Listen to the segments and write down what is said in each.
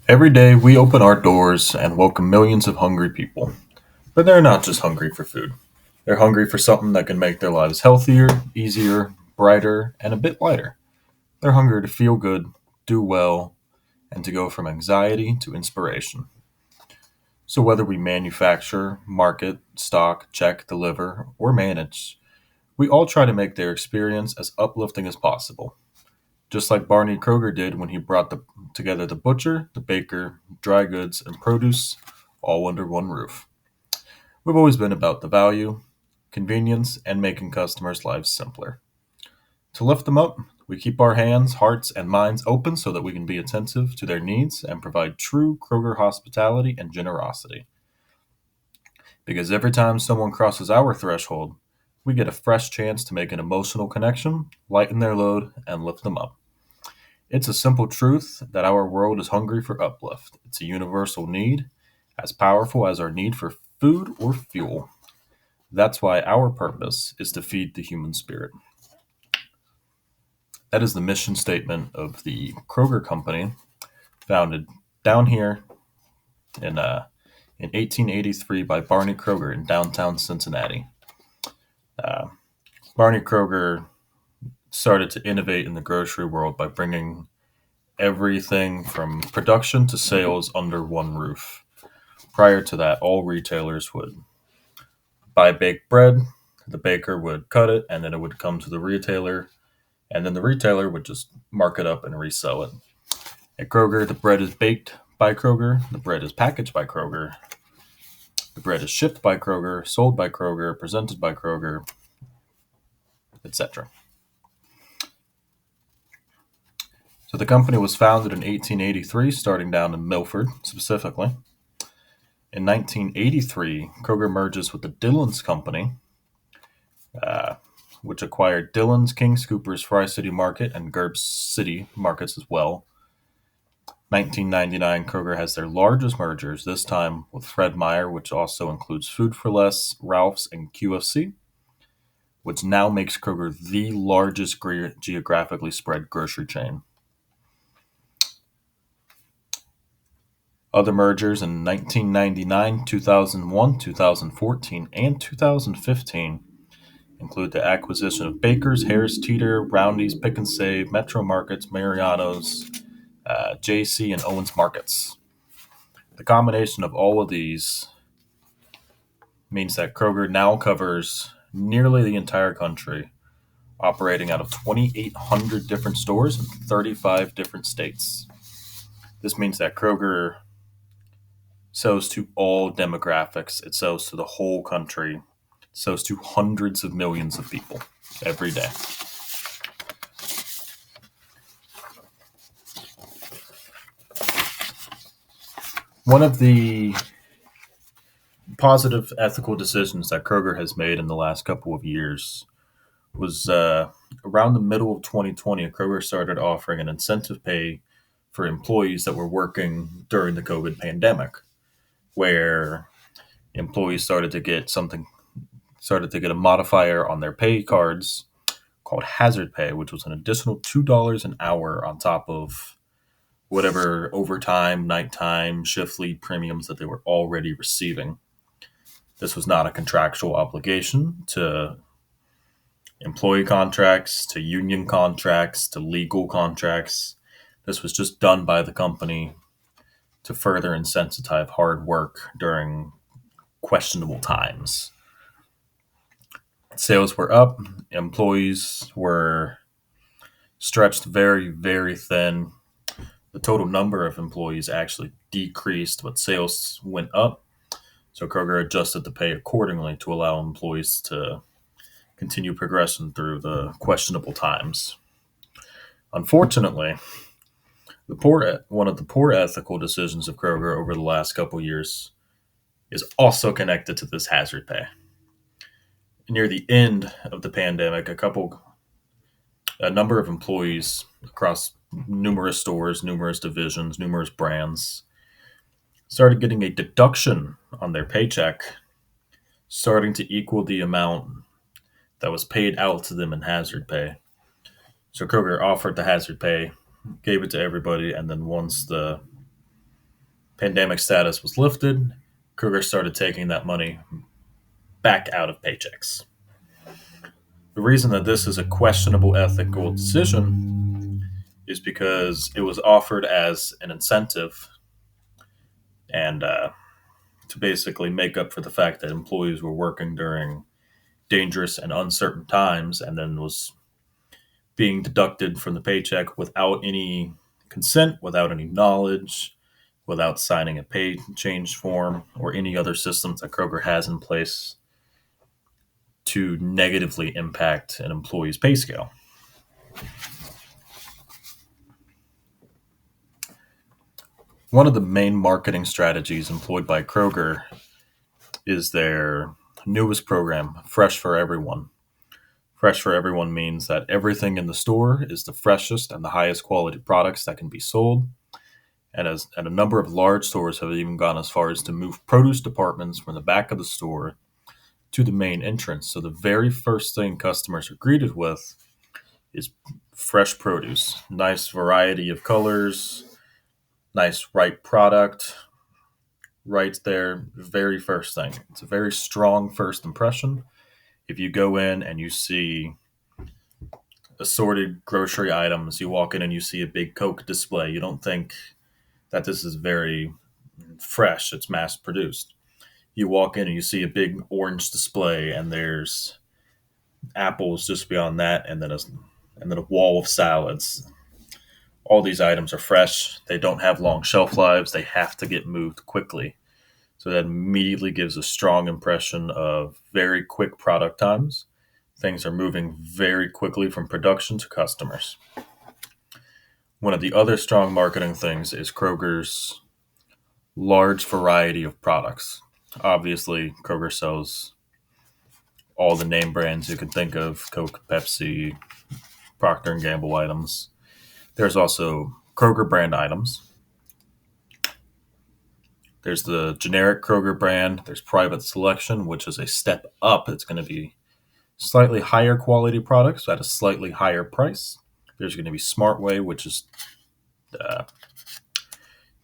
Every day we open our doors and welcome millions of hungry people. But they're not just hungry for food. They're hungry for something that can make their lives healthier, easier, brighter, and a bit lighter. They're hungry to feel good, do well, and to go from anxiety to inspiration. So whether we manufacture, market, stock, check, deliver, or manage, we all try to make their experience as uplifting as possible. Just like Barney Kroger did when he brought together the butcher, the baker, dry goods, and produce all under one roof. We've always been about the value, convenience, and making customers' lives simpler. To lift them up, we keep our hands, hearts, and minds open so that we can be attentive to their needs and provide true Kroger hospitality and generosity. Because every time someone crosses our threshold, we get a fresh chance to make an emotional connection, lighten their load, and lift them up. It's a simple truth that our world is hungry for uplift. It's a universal need, as powerful as our need for food or fuel. That's why our purpose is to feed the human spirit. That is the mission statement of the Kroger Company, founded down here in in 1883 by Barney Kroger in downtown Cincinnati. Uh, Barney Kroger started to innovate in the grocery world by bringing everything from production to sales under one roof. Prior to that, all retailers would buy baked bread, the baker would cut it, and then it would come to the retailer, and then the retailer would just mark it up and resell it. At Kroger, the bread is baked by Kroger, the bread is packaged by Kroger, the bread is shipped by Kroger, sold by Kroger, presented by Kroger, etc. So the company was founded in 1883, starting down in Milford specifically. In 1983, Kroger merges with the Dillon's Company, uh, which acquired Dillon's, King Scooper's Fry City Market, and Gerb's City markets as well. 1999, Kroger has their largest mergers, this time with Fred Meyer, which also includes Food for Less, Ralph's, and QFC, which now makes Kroger the largest geographically spread grocery chain. Other mergers in 1999, 2001, 2014, and 2015 include the acquisition of Baker's, Harris Teeter, Roundy's, Pick and Save, Metro Markets, Mariano's, JC, and Owens Markets. The combination of all of these means that Kroger now covers nearly the entire country, operating out of 2,800 different stores in 35 different states. This means that Kroger sells to all demographics, it sells to the whole country, it sells to hundreds of millions of people every day. One of the positive ethical decisions that Kroger has made in the last couple of years was around the middle of 2020. Kroger started offering an incentive pay for employees that were working during the COVID pandemic, where employees started to get a modifier on their pay cards called hazard pay, which was an additional $2 an hour on top of whatever overtime, nighttime, shift lead premiums that they were already receiving. This was not a contractual obligation to employee contracts, to union contracts, to legal contracts. This was just done by the company to further incentivize hard work during questionable times. Sales were up, employees were stretched very, very thin. The total number of employees actually decreased, but sales went up. So Kroger adjusted the pay accordingly to allow employees to continue progressing through the questionable times. Unfortunately, one of the poor ethical decisions of Kroger over the last couple years is also connected to this hazard pay. Near the end of the pandemic, a number of employees across numerous stores, numerous divisions, numerous brands started getting a deduction on their paycheck, starting to equal the amount that was paid out to them in hazard pay. So Kroger offered the hazard pay, gave it to everybody, and then once the Pandemic status was lifted. Kroger started taking that money back out of paychecks. The reason that this is a questionable ethical decision is because it was offered as an incentive and to basically make up for the fact that employees were working during dangerous and uncertain times and then was being deducted from the paycheck without any consent, without any knowledge, without signing a pay change form or any other systems that Kroger has in place to negatively impact an employee's pay scale. One of the main marketing strategies employed by Kroger is their newest program, Fresh for Everyone. Fresh for Everyone means that everything in the store is the freshest and the highest quality products that can be sold. And a number of large stores have even gone as far as to move produce departments from the back of the store to the main entrance. So the very first thing customers are greeted with is fresh produce, nice variety of colors, nice ripe product right there. Very first thing. It's a very strong first impression. If you go in and you see assorted grocery items, you walk in and you see a big Coke display, you don't think that this is very fresh, it's mass produced. You walk in and you see a big orange display and there's apples just beyond that and then a wall of salads. All these items are fresh. They don't have long shelf lives. They have to get moved quickly. So that immediately gives a strong impression of very quick product times. Things are moving very quickly from production to customers. One of the other strong marketing things is Kroger's large variety of products. Obviously, Kroger sells all the name brands you can think of: Coke, Pepsi, Procter and Gamble items. There's also Kroger brand items. There's the generic Kroger brand. There's Private Selection, which is a step up. It's going to be slightly higher quality products at a slightly higher price. There's going to be Smart Way, which is uh,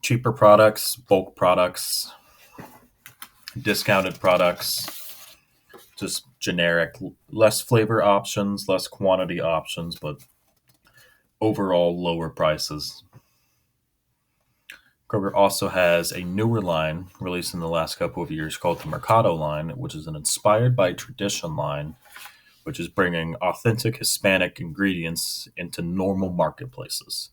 cheaper products, bulk products, discounted products, just generic, less flavor options, less quantity options, but overall lower prices. Kroger also has a newer line released in the last couple of years called the Mercado line, which is an inspired by tradition line, which is bringing authentic Hispanic ingredients into normal marketplaces.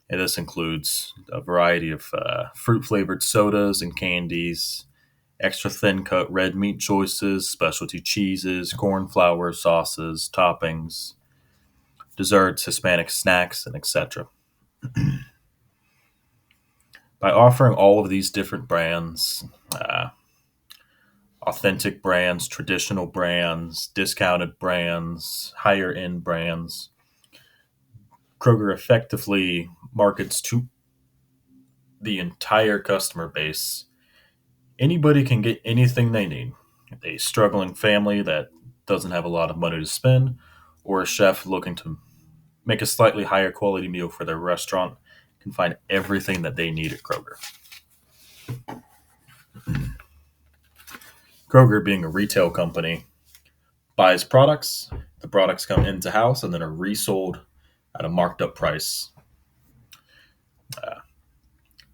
And this includes a variety of fruit flavored sodas and candies, extra thin cut red meat choices, specialty cheeses, corn flour sauces, toppings, desserts, Hispanic snacks, and etc. By offering all of these different brands, authentic brands, traditional brands, discounted brands, higher end brands, Kroger effectively markets to the entire customer base. Anybody can get anything they need. A struggling family that doesn't have a lot of money to spend, or a chef looking to make a slightly higher quality meal for their restaurant can find everything that they need at Kroger. Kroger, being a retail company, buys products. The products come into house and then are resold at a marked up price.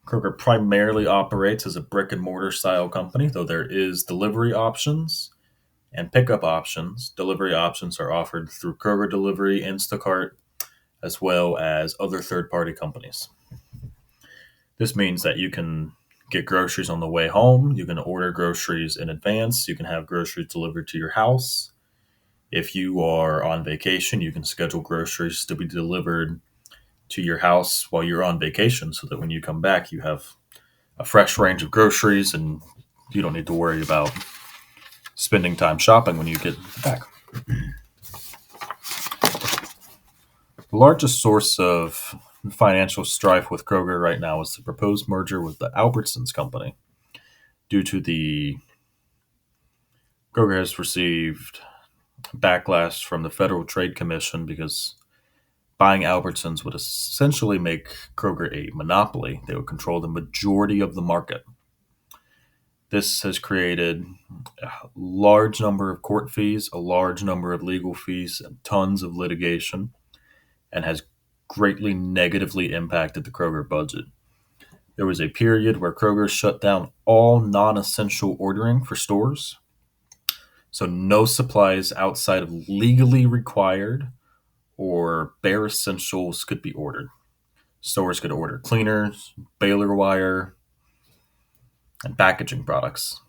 Kroger primarily operates as a brick and mortar style company, though there is delivery options and pickup options. Delivery options are offered through Kroger Delivery, Instacart, as well as other third party companies. This means that you can get groceries on the way home, you can order groceries in advance, you can have groceries delivered to your house. If you are on vacation, you can schedule groceries to be delivered to your house while you're on vacation so that when you come back, you have a fresh range of groceries and you don't need to worry about spending time shopping when you get back. The largest source of financial strife with Kroger right now is the proposed merger with the Albertsons company. Due to the Kroger has received backlash from the Federal Trade Commission because Buying Albertsons would essentially make Kroger a monopoly. They would control the majority of the market. This has created a large number of court fees, a large number of legal fees, and tons of litigation, and has greatly negatively impacted the Kroger budget. There was a period where Kroger shut down all non essential ordering for stores. So, no supplies outside of legally required or bare essentials could be ordered. Stores could order cleaners, baler wire, and packaging products.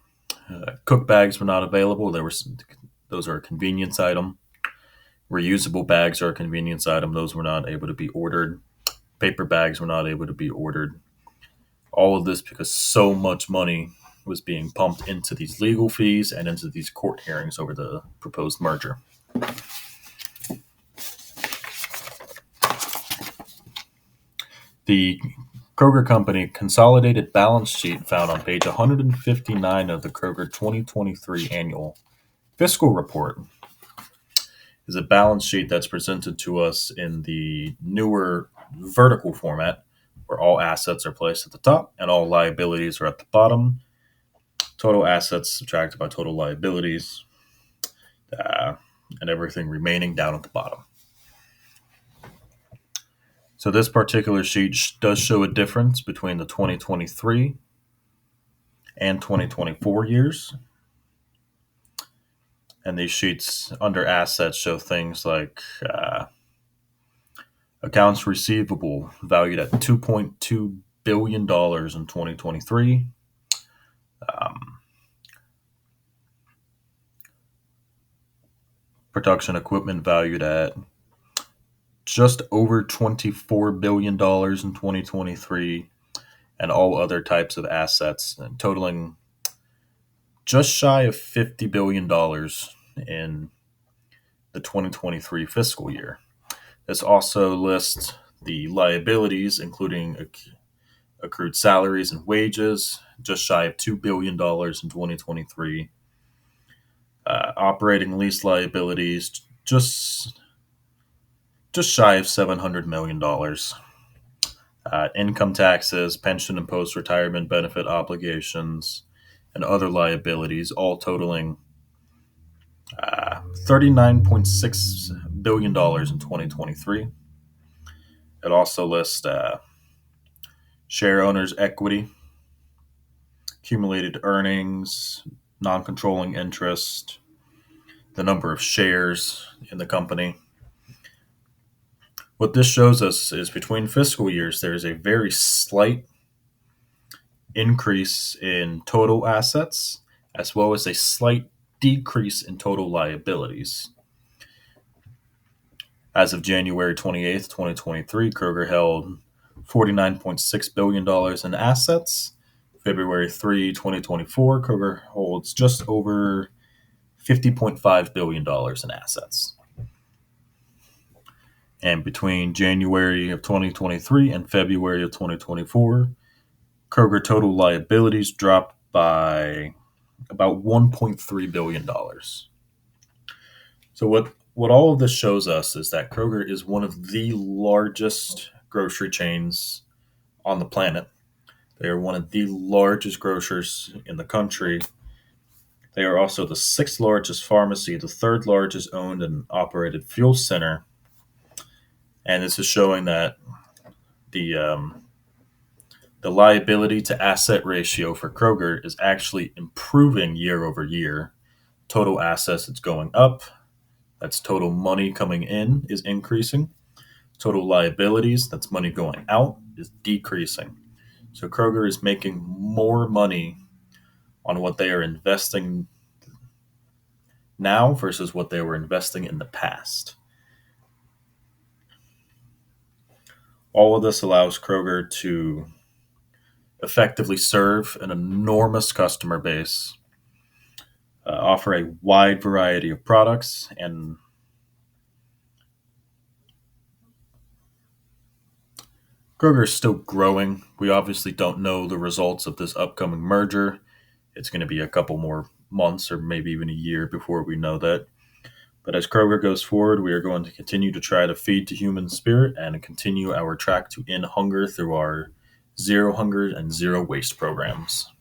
Cook bags were not available. Those are a convenience item. Reusable bags are a convenience item. Those were not able to be ordered. Paper bags were not able to be ordered. All of this because so much money was being pumped into these legal fees and into these court hearings over the proposed merger. The Kroger Company consolidated balance sheet found on page 159 of the Kroger 2023 annual fiscal report is a balance sheet that's presented to us in the newer vertical format, where all assets are placed at the top and all liabilities are at the bottom. Total assets subtracted by total liabilities, and everything remaining down at the bottom. So this particular sheet does show a difference between the 2023 and 2024 years. And these sheets under assets show things like accounts receivable valued at $2.2 billion in 2023. Production equipment valued at just over $24 billion in 2023, and all other types of assets, totaling just shy of $50 billion in the 2023 fiscal year. This also lists the liabilities, including accrued salaries and wages, just shy of $2 billion in 2023. Operating lease liabilities, just shy of $700 million. Income taxes, pension and post-retirement benefit obligations, and other liabilities, all totaling $39.6 billion in 2023. It also lists share owners' equity, accumulated earnings, non-controlling interest, the number of shares in the company. What this shows us is between fiscal years, there is a very slight increase in total assets, as well as a slight decrease in total liabilities. As of January 28th, 2023, Kroger held $49.6 billion in assets. February 3, 2024, Kroger holds just over $50.5 billion in assets. And between January of 2023 and February of 2024, Kroger total liabilities dropped by about $1.3 billion. So what all of this shows us is that Kroger is one of the largest grocery chains on the planet. They are one of the largest grocers in the country. They are also the sixth largest pharmacy, the third largest owned and operated fuel center. And this is showing that the liability to asset ratio for Kroger is actually improving year over year. Total assets is going up. That's total money coming in is increasing. Total liabilities, that's money going out, is decreasing. So Kroger is making more money on what they are investing now versus what they were investing in the past. All of this allows Kroger to effectively serve an enormous customer base, offer a wide variety of products, and Kroger is still growing. We obviously don't know the results of this upcoming merger. It's going to be a couple more months or maybe even a year before we know that. But as Kroger goes forward, we are going to continue to try to feed to human spirit and continue our track to end hunger through our zero hunger and zero waste programs.